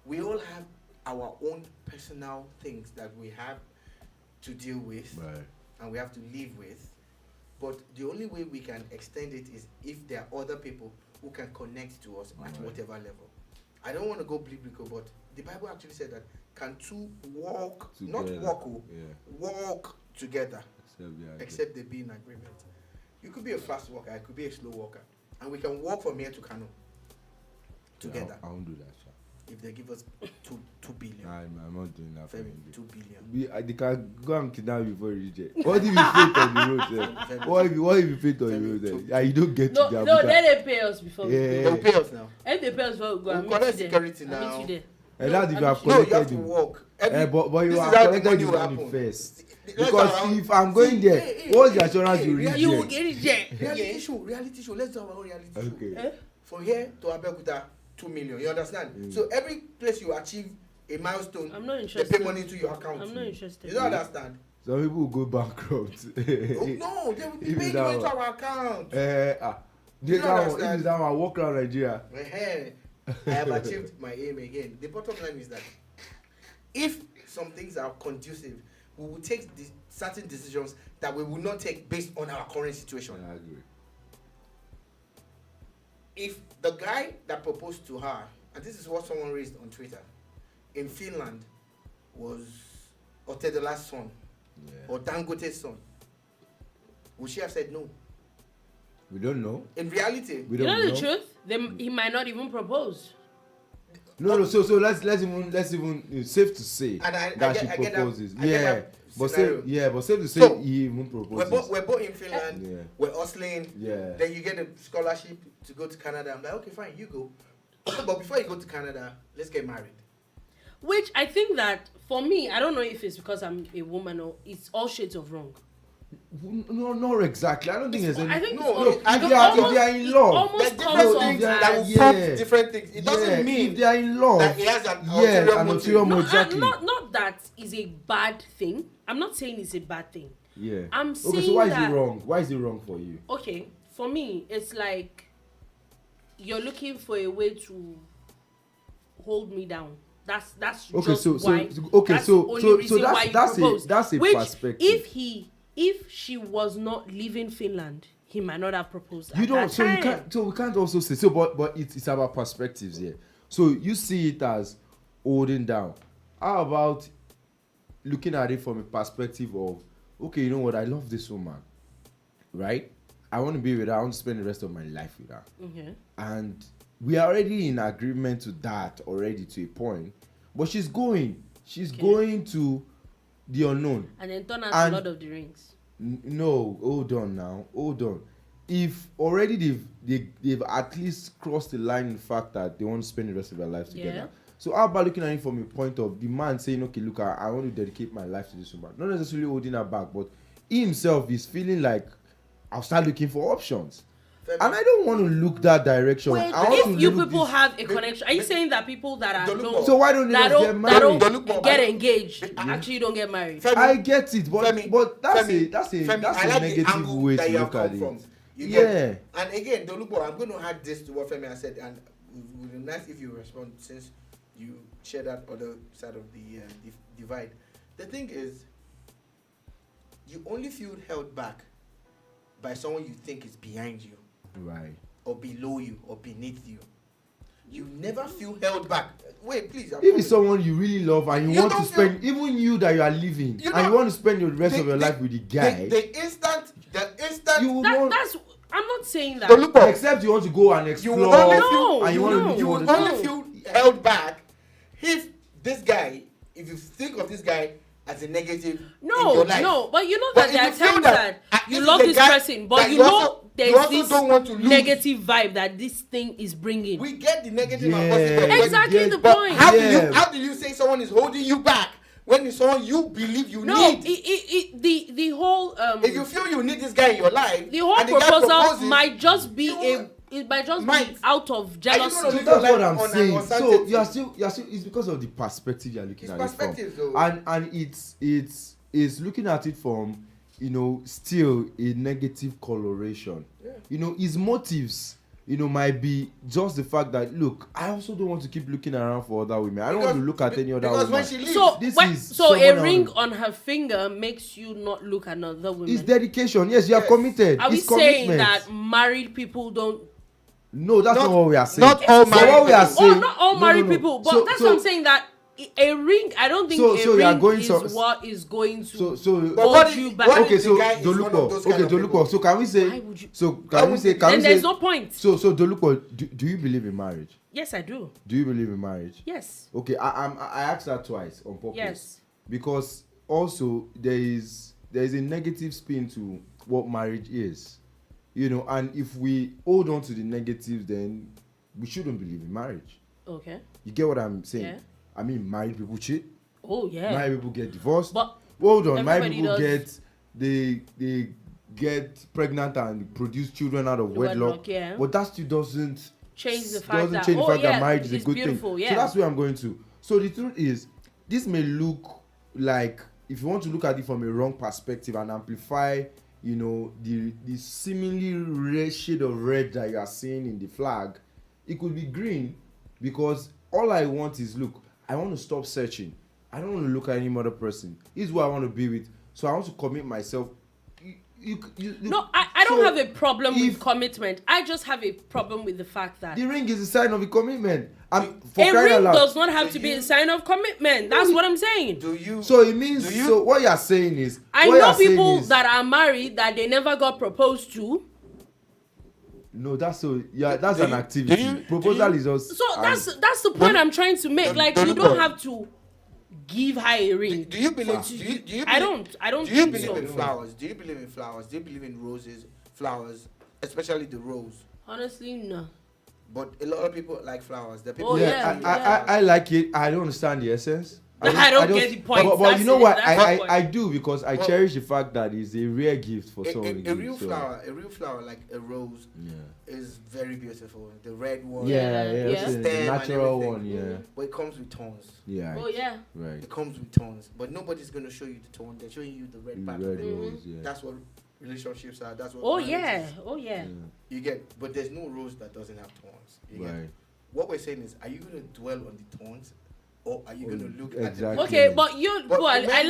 we all have our own personal things that we have to deal with, Right. and we have to live with. But the only way we can extend it is if there are other people who can connect to us at whatever level. I don't want to go biblical, but the Bible actually said that can two walk, together. Not walk, walk together, except they be in agreement. You could be a fast walker, I could be a slow walker, and we can walk from here to Kano together. I won't do that, sir. If they give us 2 billion. I'm not doing that. Femi, 2 billion. They can go and kidnap you before you reach it. What if you faint on the road? Sir? What if you faint on the road? Yeah, you don't get to that. No, they pay us before. Yeah. They'll pay us now. If they pay us before we go and collect meet security there. now. Meet you there. And that's if you have No, you have collected to it. walk. But you this are is how the collected money the will money happen. first. Let's Because around- if I'm going there, what's the assurance you reach You will there? get it there. Reality show. Let's do our own reality show. Okay. From here to Abeokuta, 2 million. You understand? So every place you achieve a milestone, I'm not they interested. pay money into your account. I'm not interested. You don't understand? Some people will go bankrupt. Oh, no, they will be If paying it's you that into one. our account. If it's that one, walk around Nigeria. I have achieved my aim again. The bottom line is that if some things are conducive, we will take certain decisions that we will not take based on our current situation. I agree. If the guy that proposed to her, and this is what someone raised on Twitter, in Finland was Otedola's son or Dangote's son, would she have said no? We don't know. In reality, We You don't know the truth? He might not even propose. No. So let's even it's safe to say And that she proposes. But safe to say So, he even proposes. we're both in Finland. Yeah. We're hustling. Yeah. Then you get a scholarship to go to Canada. I'm like, okay, fine, you go. But before you go to Canada, let's get married. Which I think that for me, I don't know if it's because I'm a woman or it's all shades of wrong. No, not exactly. I don't think there's any. I think No, it's I if don't- they almost- are in love, almost There's comes different off things as- that will yeah. prompt different things. It doesn't mean if they are in love, that he has an an ulterior motive. motive. Exactly. Not that is a bad thing. I'm not saying it's a bad thing. Yeah. I'm Okay, so saying why is that- it wrong? Why is it wrong for you? Okay, for me, it's like you're looking for a way to hold me down. That's Okay, just so why. okay, that's so the only so reason so why you that's proposed. that's a Which, perspective. if she was not leaving Finland, he might not have proposed. You at don't. that So time. you can't. So we can't also say. So, but it's about perspectives here. So you see it as holding down. How about looking at it from a perspective of, okay, you know what? I love this woman, right? I want to be with her. I want to spend the rest of my life with her. Okay. And we are already in agreement to that already to a point. But she's going going to the unknown. And then turn out And- Lord of the Rings. No, hold on. If already they've at least crossed the line in the fact that they want to spend the rest of their life together. Yeah. So how about looking at it from a point of the man saying, okay, look, I want to dedicate my life to this woman. Not necessarily holding her back, but he himself is feeling like I'll start looking for options. And I don't want to look that direction. Wait, I want if to you look people this- have a connection, are you saying that people that are Dolupo. don't, So why don't they that just get don't, married? that don't Dolupo, get engaged actually don't get married? Femi, I get it, but Femi, but that's Femi, a Femi, that's I a like the negative angle way that to you look have at come it. from. You Yeah. get- And again, Dolupo, I'm going to add this to what Femi has said, and it would be nice if you respond since you share that other side of the divide. The thing is, you only feel held back by someone you think is behind you, Right. or below you, or beneath you. You never feel held back. Wait, please. I'm If coming. it's someone you really love and you You want to don't spend, even you that you are living, You and know- you want to spend the rest of your life with the guy, the instant, you will That, want, that's I'm not saying that. Dolupo, except you want to go and you explore, will only No, feel, and you no, want to look you for will the only feel held back if this guy, if you think of this guy as a negative in your life. No, but you know But that there are if you feel times that, that this you is love the this guy person, but that you you know also- you there's also this don't want to lose. negative vibe that this thing is bringing. We get the negative Yeah. and positive. but- Exactly Yeah, the But point. Yeah. how do you say someone is holding you back when it's someone you believe you No, need? the whole If you feel you need this guy in your life, the whole and the guy proposal proposes, might just be you it might just might. be out of jealousy. gonna live That's your what life I'm on an saying. So uncertainty? you're still it's because of the perspective you're looking It's at it from. perspective, though. And it's looking at it from still a negative coloration. Yeah. His motives might be just the fact that, look, I also don't want to keep looking around for other women. I don't want to look at any other woman. Because when she leaves, So a ring on her finger makes you not look at another woman. It's dedication. Yes, you are committed. Are we it's saying commitment. that married people don't? No, that's not what we are saying. Not all married what we are saying. Not all married people, but that's what I'm saying. That a ring, I don't think a ring is what is going to hold you back. Okay, so Dolupo. So can we say? Why would you? So can we say? Then there's no point. So Dolupo, do you believe in marriage? Yes, I do. Do you believe in marriage? Yes. Okay, I asked that twice on purpose. Yes. Because also there is a negative spin to what marriage is, and if we hold on to the negatives, then we shouldn't believe in marriage. Okay. You get what I'm saying? Yeah. I mean, married people cheat. Oh yeah. Married people get divorced. But hold on, married people they get pregnant and produce children out of wedlock. Yeah. But that still doesn't change the fact that marriage is a good thing. Yeah. So that's where I'm going to. So the truth is, this may look like, if you want to look at it from a wrong perspective and amplify, the seemingly red shade of red that you are seeing in the flag, it could be green, because all I want is, look, I want to stop searching. I don't want to look at any other person. This is who I want to be with. So I want to commit myself. No, I don't have a problem with commitment. I just have a problem with the fact that the ring is a sign of a commitment. A ring does not have to be a sign of commitment. That's what I'm saying. So it means, so what you're saying is, I know people that are married that they never got proposed to. No, that's an activity. Proposal is also. So that's the point I'm trying to make. Like, you don't have to give her a ring. Do you believe? I don't. Do you believe in flowers? Do you believe in flowers? Do you believe in roses, flowers, especially the rose? Honestly, no. But a lot of people like flowers. The people. I like it. I don't understand the essence. I don't get the point. But you know what? I do, because I cherish the fact that it's a rare gift for someone. A real flower like a rose, is very beautiful. The red one, the natural one, yeah. But it comes with thorns. Yeah. Oh yeah. Right. It comes with thorns, but nobody's gonna show you the thorn. They're showing you the red part. Rose, yeah. That's what relationships are. That's what. Oh yeah. You get, but there's no rose that doesn't have thorns. Right. What we're saying is, are you gonna dwell on the thorns? Or are you going to look at the Okay, but I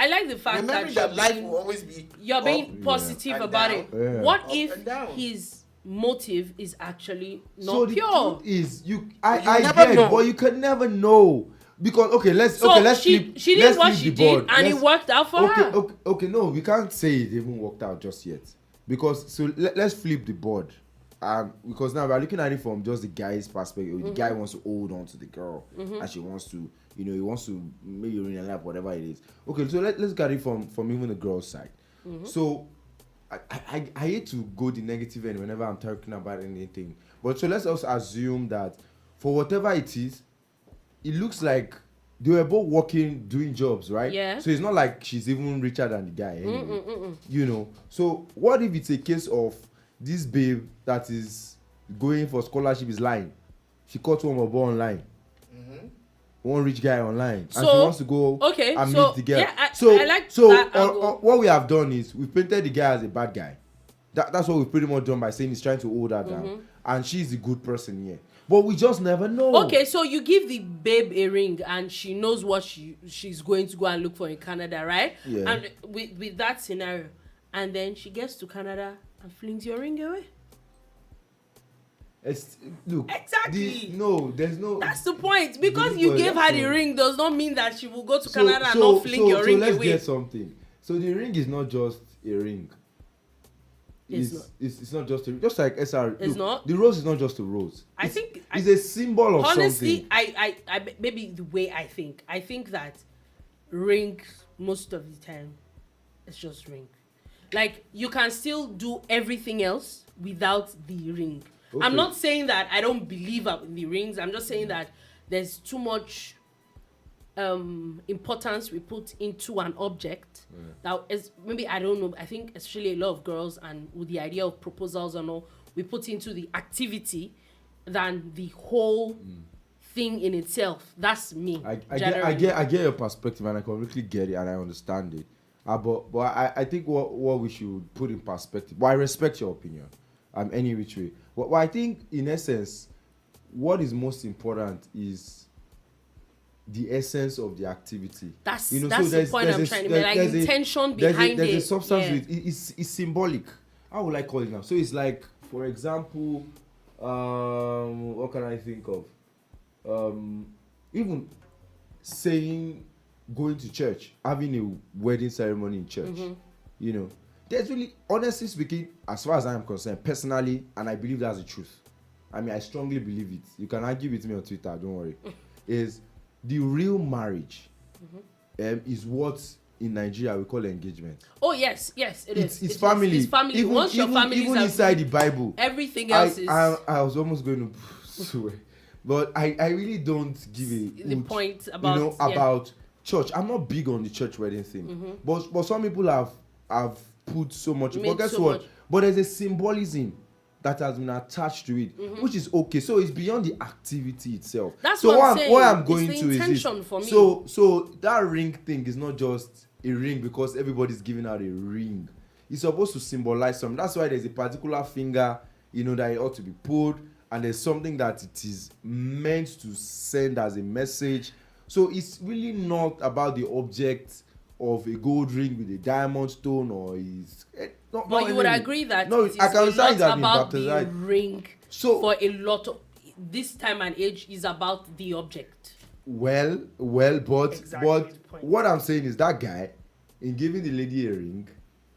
like the fact that life will always be. You're being positive about it. Yeah. What if his motive is actually not pure? So the truth is, I get it, but you can never know, because let's flip. She did what she did, and it worked out for her. Okay, no, we can't say it even worked out just yet, because let's flip the board. Because now we're looking at it from just the guy's perspective. Mm-hmm. The guy wants to hold on to the girl, and she wants to, he wants to make you in her life, whatever it is. Okay, so let's look at it from even the girl's side. Mm-hmm. So I hate to go the negative end whenever I'm talking about anything. But so let's also assume that for whatever it is, it looks like they were both working, doing jobs, right? Yeah. So it's not like she's even richer than the guy anyway. So what if it's a case of this babe that is going for scholarship is lying? She caught one boy online, one rich guy online, and she wants to go and meet the girl. Yeah, I like that what we have done is we've painted the guy as a bad guy. That's what we've pretty much done by saying he's trying to hold her down, and she's a good person here. But we just never know. Okay, so you give the babe a ring, and she knows what she's going to go and look for in Canada, right? Yeah. And with that scenario, and then she gets to Canada and flings your ring away. Look, exactly. There's no. That's the point. Because you gave her the ring does not mean that she will go to Canada and not fling your ring away. So let's get something. So the ring is not just a ring. It's not just a ring. Just like SR. It's not. The rose is not just a rose. I think it's a symbol of honestly, something. I maybe the way I think that ring most of the time it's just ring. Like, you can still do everything else without the ring. Okay. I'm not saying that I don't believe in the rings. I'm just saying that there's too much importance we put into an object that is, maybe, I don't know, I think especially a lot of girls, and with the idea of proposals and all, we put into the activity than the whole thing in itself. That's me. I get your perspective, and I completely get it, and I understand it. But I think what we should put in perspective. But I respect your opinion. any which way. What I think, in essence, what is most important is the essence of the activity. That's the point I'm trying to make. Like intention behind it. There's a substance with it. It's symbolic. How would I call it now? So it's like, for example, what can I think of? Even saying going to church, having a wedding ceremony in church. You know, there's really, honestly speaking, as far as I am concerned, personally, and I believe that's the truth. I mean, I strongly believe it. You can argue with me on Twitter, don't worry. Is the real marriage is what in Nigeria we call engagement. Oh yes, it is. It's family. It's family. Even, Once your family even is inside the Bible, everything else is. I was almost going to swear, but I really don't give the point about about church. I'm not big on the church wedding thing, but some people have put so much. But guess what? But there's a symbolism that has been attached to it, which is okay. So it's beyond the activity itself. That's so what I'm saying. What I'm going it's to the is intention this. For me. So that ring thing is not just a ring because everybody's giving out a ring. It's supposed to symbolize something. That's why there's a particular finger, that it ought to be put, and there's something that it is meant to send as a message. So it's really not about the object of a gold ring with a diamond stone or is. But you would agree that it is a lot about the ring. So for a lot of this time and age is about the object. But what I'm saying is that guy, in giving the lady a ring,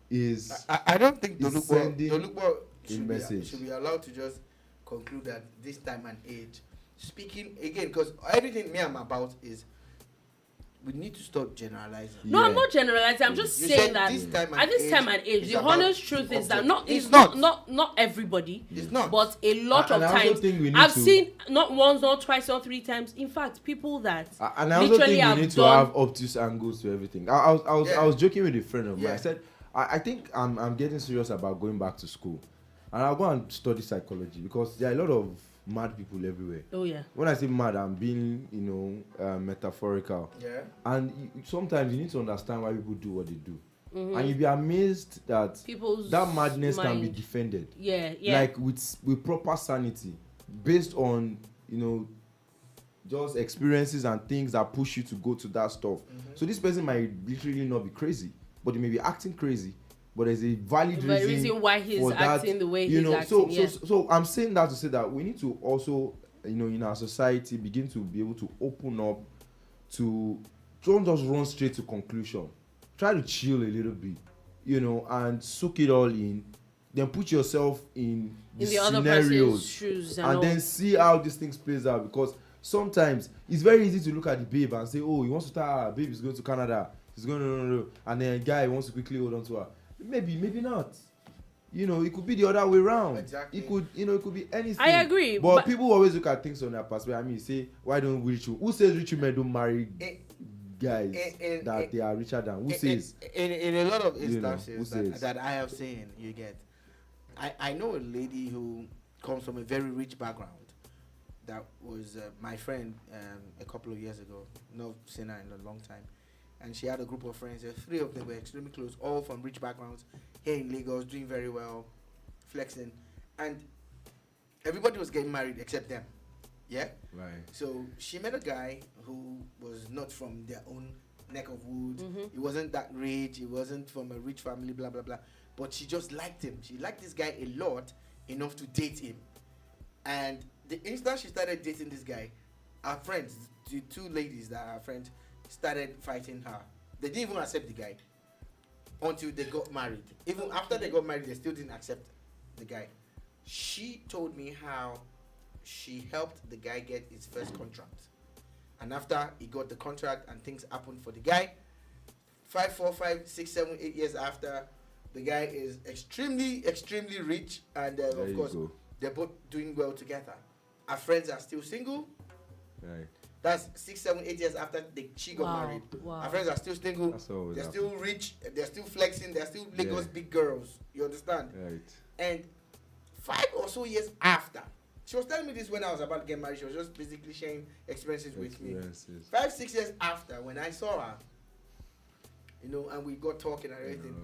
is I don't think Dolupo should be allowed to just conclude that this time and age. Speaking again, because everything I'm about is we need to stop generalizing. No, I'm not generalizing. I'm just saying that at this time and age, the honest truth is that not everybody. It's not. But a lot of times, I've seen not once, not twice, not three times. In fact, people that and I also think we need to have obtuse angles to everything. I was joking with a friend of mine. I said, I think I'm getting serious about going back to school, and I'll go and study psychology because there are a lot of mad people everywhere. Oh yeah. When I say mad, I'm being metaphorical. Yeah. And sometimes you need to understand why people do what they do, and you'll be amazed that that madness can be defended. Yeah. Like with proper sanity, based on just experiences and things that push you to go to that stuff. So this person might literally not be crazy, but he may be acting crazy. But there's a valid reason why he's acting the way he's acting. So I'm saying that to say that we need to also, in our society, begin to be able to open up to don't just run straight to conclusion. Try to chill a little bit, and soak it all in. Then put yourself in the other scenarios shoes and then see how these things plays out. Because sometimes it's very easy to look at the babe and say, "Oh, he wants to start. Babe is going to Canada. He's going to," and then a guy wants to quickly hold on to her. Maybe not. It could be the other way around. Exactly. It could be anything. I agree. But people always look at things from their perspective. I mean, say, why don't rich people? Who says rich men don't marry guys that they are richer than? Who says? In a lot of instances that I have seen, you get. I know a lady who comes from a very rich background. That was my friend a couple of years ago. Not seen her in a long time. And she had a group of friends. 3 of them were extremely close, all from rich backgrounds, here in Lagos, doing very well, flexing. And everybody was getting married except them. Yeah? Right. So she met a guy who was not from their own neck of wood. He wasn't that rich. He wasn't from a rich family, blah, blah, blah. But she just liked him. She liked this guy a lot, enough to date him. And the instant she started dating this guy, our friends, the 2 ladies that are friends, started fighting her. They didn't even accept the guy until they got married. Even after they got married, they still didn't accept the guy. She told me how she helped the guy get his first contract. And after he got the contract and things happened for the guy, 4, 5, 6, 7, 8 years after, the guy is extremely, extremely rich. And of course, they're both doing well together. Our friends are still single. Right. That's 6, 7, 8 years after she got married. Wow. Our friends are still single. They're still rich. They're still flexing. They're still Lagos big girls. You understand? Right. And 5 or so years after, she was telling me this when I was about to get married. She was just basically sharing experiences with me. 5, 6 years after, when I saw her, and we got talking and everything.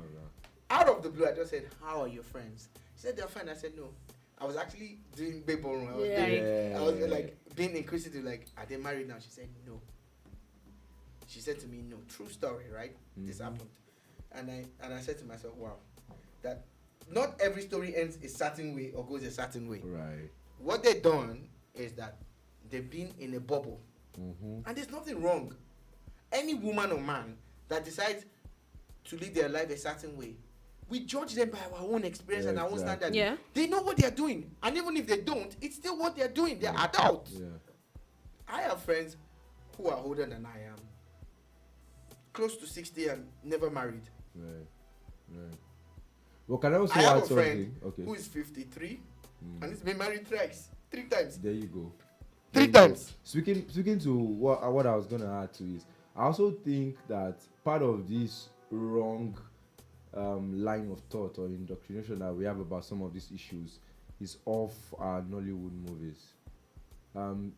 Out of the blue, I just said, "How are your friends?" She said they're fine. I said no. I was actually doing paper room. I was like being inquisitive, like, are they married now? She said no. She said to me, no. True story, right? This happened. And I said to myself, wow, that not every story ends a certain way or goes a certain way. Right. What they've done is that they've been in a bubble. And there's nothing wrong. Any woman or man that decides to live their life a certain way, we judge them by our own experience and our own standards. Yeah. They know what they're doing. And even if they don't, it's still what they're doing. They're adults. Yeah. I have friends who are older than I am, close to 60 and never married. Right. Well, can I also I have add a friend who is 53 and he's been married three times. There you go. Three times. Speaking to what I was gonna add to is, I also think that part of this wrong line of thought or indoctrination that we have about some of these issues is of our Nollywood movies.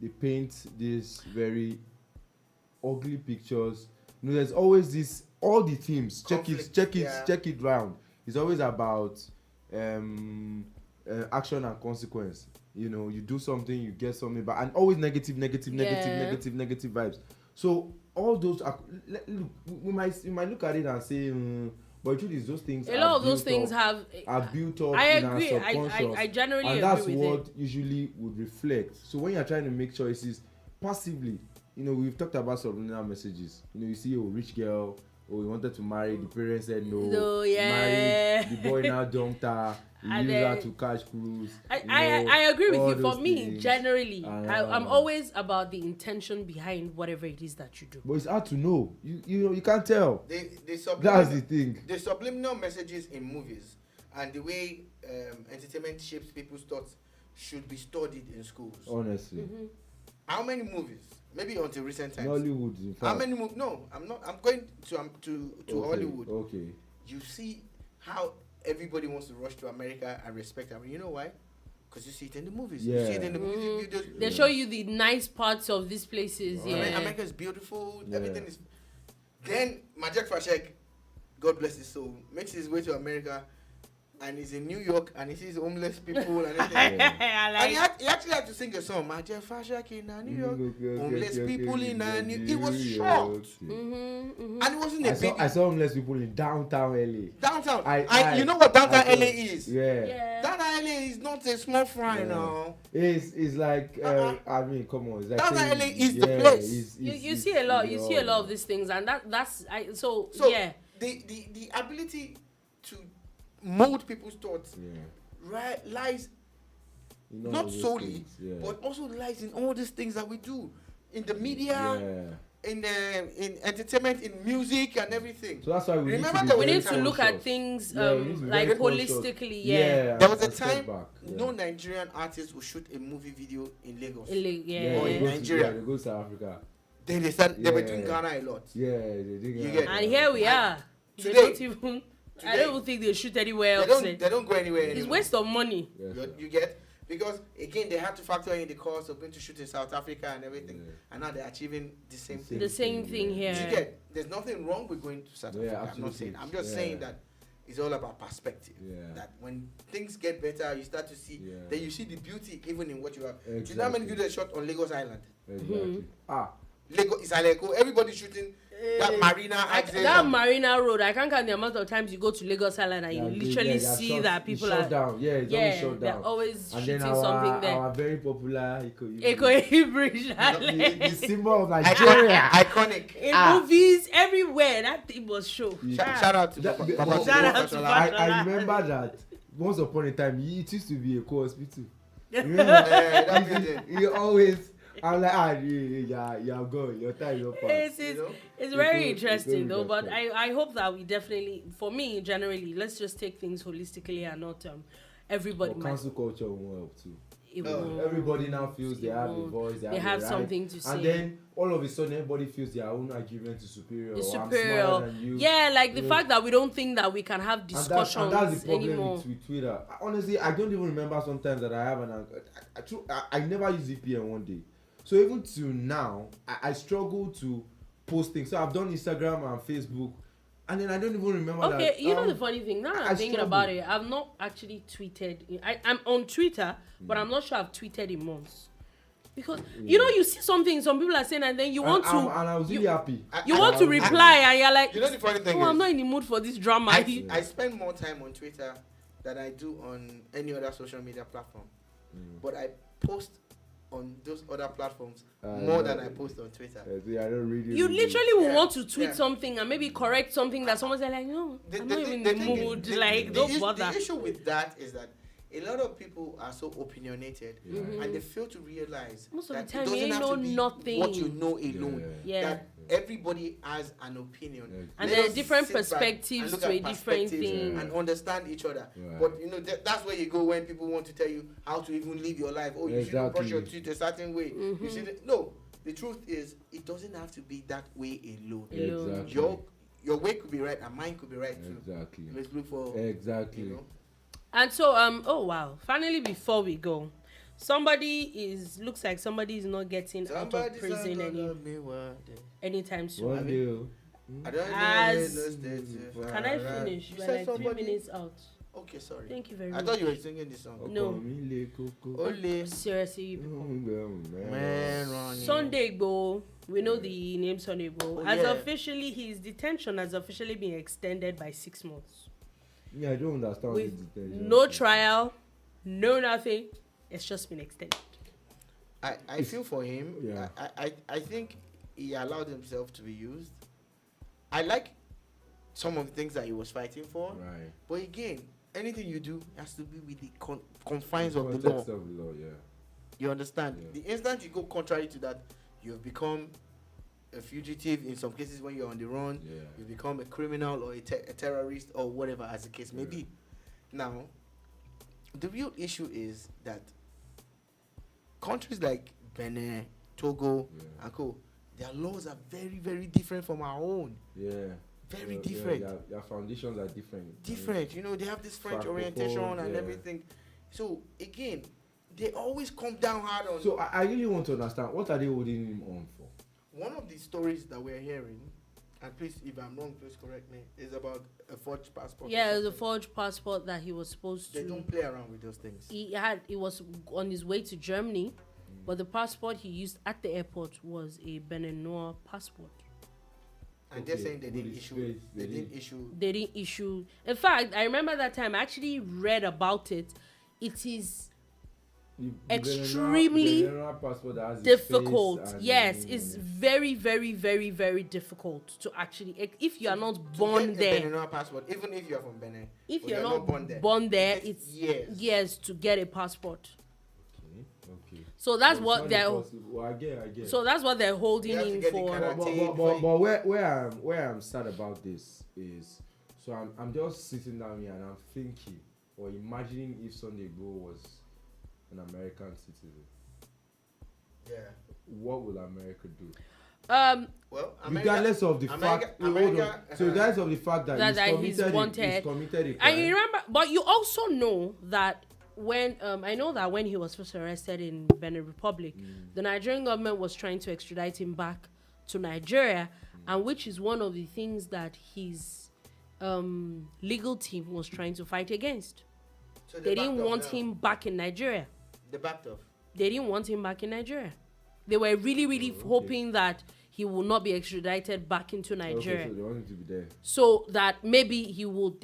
They paint these very ugly pictures. You know, there's always this, all the themes, check it round. It's always about action and consequence. You know, you do something, you get something back, and always negative vibes. So all those are, look, we might look at it and say, but the truth is those things. A lot of those things are built up. I in agree. our subconscious, I generally agree with it. and that's what usually would reflect. So when you're trying to make choices passively, you know, we've talked about subliminal messages. You know, you see a rich girl, he wanted to marry, the parents said no. Married, the boy now dumped her. He used her to catch cruise. I agree with you. For me, things. generally, I'm always about the intention behind whatever it is that you do. But it's hard to know. You know, you can't tell. That's the thing. The subliminal messages in movies and the way entertainment shapes people's thoughts should be studied in schools. Honestly. How many movies? Maybe until recent times. Hollywood, in fact. How many movies? No, I'm not. I'm going to Hollywood. Okay. You see how everybody wants to rush to America and respect America. You know why? Because you see it in the movies. Yeah. You see it in the music videos. They show you the nice parts of these places. Oh. Yeah. America is beautiful. Yeah. Everything is. Then Majek Fashek, God bless his soul, makes his way to America, and he's in New York and he sees homeless people and everything. And he actually had to sing a song. Majek Fashek in New York, homeless people in New York. He was shocked. And it wasn't a big. I saw homeless people in downtown LA. Downtown. You know what downtown LA is? Yeah. Downtown LA is not a small fry now. It's like I mean, come on. It's like downtown LA is the place. You see a lot. You see a lot of these things, and that's yeah. The ability to mold people's thoughts lies not solely, but also lies in all these things that we do in the media, in entertainment, in music, and everything. So that's why we need to look at things like holistically. Yeah. There was a time no Nigerian artist will shoot a movie video in Lagos or in Nigeria. They go to South Africa. Then they were doing Ghana a lot. Yeah, they do. And here we are. Today, I don't even think they shoot anywhere else. They don't go anywhere anymore. It's waste of money. You get? Because again, they had to factor in the cost of going to shoot in South Africa and everything, and now they're achieving the same thing. The same thing here. You get? There's nothing wrong with going to South Africa. I'm not saying. I'm just saying that it's all about perspective. That when things get better, you start to see. Then you see the beauty even in what you have. Exactly. Do you know how many videos shot on Lagos Island? Exactly. Lagos is Aleko. Everybody shooting that marina accident. That marina road. I can't count the amount of times you go to Lagos Island and you literally see that people are down. It's always shut down. They're always and shooting then something there. Our very popular Eko Bridge. The symbol of Nigeria. Iconic. In movies, everywhere. That thing was show. Shout out to Papa. I remember that once upon a time, it used to be a co-hospital. You always. I'm like, you're going. Your time, your part. It's very interesting though, but I hope that we definitely, for me, generally, let's just take things holistically and not everybody. Cancel culture won't help too. No, everybody now feels they have a voice, they have something to say, and then all of a sudden everybody feels their own argument is superior. It's or superior. I'm smarter than you. Yeah, like the fact that we don't think that we can have discussions and that's the problem anymore. with Twitter. Honestly, I don't even remember sometimes that I have I never use VPN one day. So even to now, I struggle to post things. So I've done Instagram and Facebook, And then I don't even remember that. Okay, you know the funny thing, now I'm thinking about it, I've not actually tweeted. I'm on Twitter, but I'm not sure I've tweeted in months. Because, you know, you see something, some people are saying, and then you want to... And I was really happy. You want to reply, and you're like, you know the funny thing I'm not in the mood for this drama. I spend more time on Twitter than I do on any other social media platform. But I post on those other platforms more than I post on Twitter. I don't really you literally will want to tweet something and maybe correct something that someone's like, no, I'm not even in the mood. Don't bother. The issue with that is that a lot of people are so opinionated and they fail to realize most of that the time it doesn't you have know to be nothing. what you know alone. Yeah. That everybody has an opinion. And there are different perspectives to a different thing. And understand each other. Right. But you know that's where you go when people want to tell you how to even live your life. Oh, you should brush your teeth a certain way. You should no. The truth is, it doesn't have to be that way alone. Exactly. Your way could be right and mine could be right too. Exactly. Let's look for exactly. You know? And so oh wow, finally before we go, looks like somebody is not getting out of prison anytime soon. One day. I don't know. Can I finish? We're like 3 minutes out. Okay, sorry. Thank you very much. I thought you were singing this song. No. Ole. Seriously, you people. Man, Sunday Igboho, we know the name Sunday Igboho. Oh, his detention has officially been extended by 6 months. Yeah, I don't understand With this detention. no trial, no nothing. It's just been extended. I feel for him. Yeah. I think he allowed himself to be used. I like some of the things that he was fighting for. Right. But again, anything you do has to be with the confines of the law. Context of the law, yeah. You understand? Yeah. The instant you go contrary to that, you have become a fugitive in some cases when you're on the run. Yeah. You become a criminal or a terrorist or whatever as the case may be. Now, the real issue is that countries like Benin, Togo, and co, their laws are very, very different from our own. Yeah. Very different. Their foundations are different. Different. You know, they have this French orientation and everything. So, again, they always come down hard on... So, I really want to understand, what are they holding him on for? One of the stories that we're hearing, and please, if I'm wrong, please correct me, is about a forged passport. Yeah, it was a forged passport that he was supposed to... They don't play around with those things. He was on his way to Germany, but the passport he used at the airport was a Beninois passport. And they're saying they didn't issue. In fact, I remember that time. I actually read about it. It is extremely difficult. Yes, it's very, very, very, very difficult to actually. If you are not born there, passport, even if you are from Benin, if you're not born there, it's years to get a passport. Okay. So that's what they're. I get. So that's what they're holding in for. But where I'm sad about this is, so I'm just sitting down here and I'm thinking or imagining if Sunday Igboho was an American citizen. Yeah. What will America do? Well, regardless of the fact, regardless of the fact that he's committed a crime. And you remember, but you also know that when I know that when he was first arrested in Benin Republic, the Nigerian government was trying to extradite him back to Nigeria, and which is one of the things that his legal team was trying to fight against. So they didn't want him back in Nigeria. They backed off. They didn't want him back in Nigeria. They were really, really hoping that he will not be extradited back into Nigeria. Okay, so they want him to be there. So that maybe he will.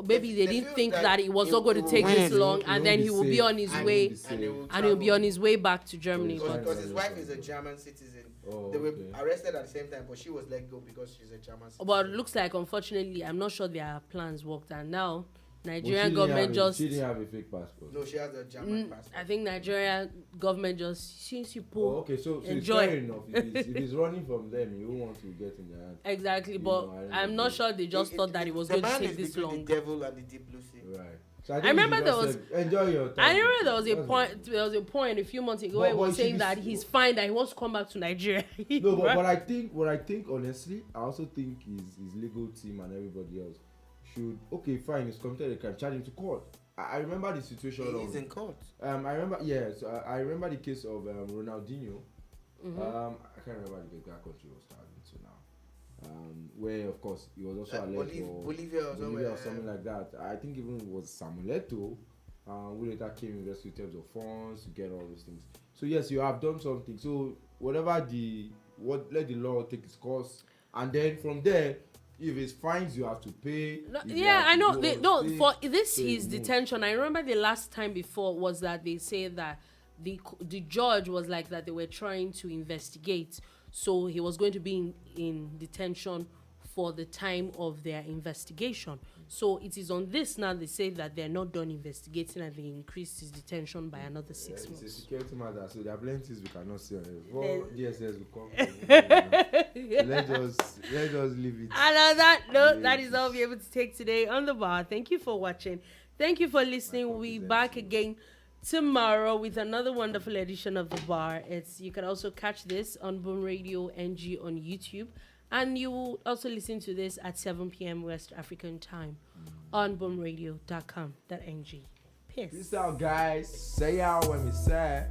Maybe they didn't think that it was not going to take this long, and then he will be on his way, and he'll be on his way back to Germany. Because his wife is a German citizen. They were arrested at the same time, but she was let go because she's a German citizen. But it looks like, unfortunately, I'm not sure their plans worked, and now Nigerian government just... She didn't have a fake passport. No, she has a German passport. I think Nigerian government just, since you pull, okay, so enjoy. It's fair enough. If he's running from them, you won't want to get in their hand. Exactly, but I'm not sure they just thought that it was going to take this long. The devil and the deep blue sea. Right. So I remember there was... enjoy your time. I remember there was a point a few months ago where he was saying that he's fine, that he wants to come back to Nigeria. No, but what I think, honestly, I also think his legal team and everybody else should, okay, fine, he's committed a crime, charge him to court. I remember the situation. He's in court. I remember the case of Ronaldinho. I can't remember the exact country he was traveling to now. where of course he was also alleged for Bolivia or something like that. I think even it was Samuel Eto'o, who later came in rescue in terms of funds to get all those things. So yes, you have done something. So let the law take its course, and then from there, if it's fines, you have to pay. I know. For this his detention. I remember the last time before was that they say that the judge was like that they were trying to investigate, so he was going to be in detention for the time of their investigation. So it is on this now they say that they're not done investigating and they increased his detention by another 6 months. It's a security matter, so there are plenty things we cannot see on it. Well, DSS will come. Let us leave it. And on that note, that is all we're able to take today on The Bar. Thank you for watching. Thank you for listening. We'll be back again tomorrow with another wonderful edition of The Bar. You can also catch this on Boom Radio NG on YouTube. And you will also listen to this at 7 p.m. West African time on boomradio.com.ng. Peace. Peace out, guys. Say out when we say.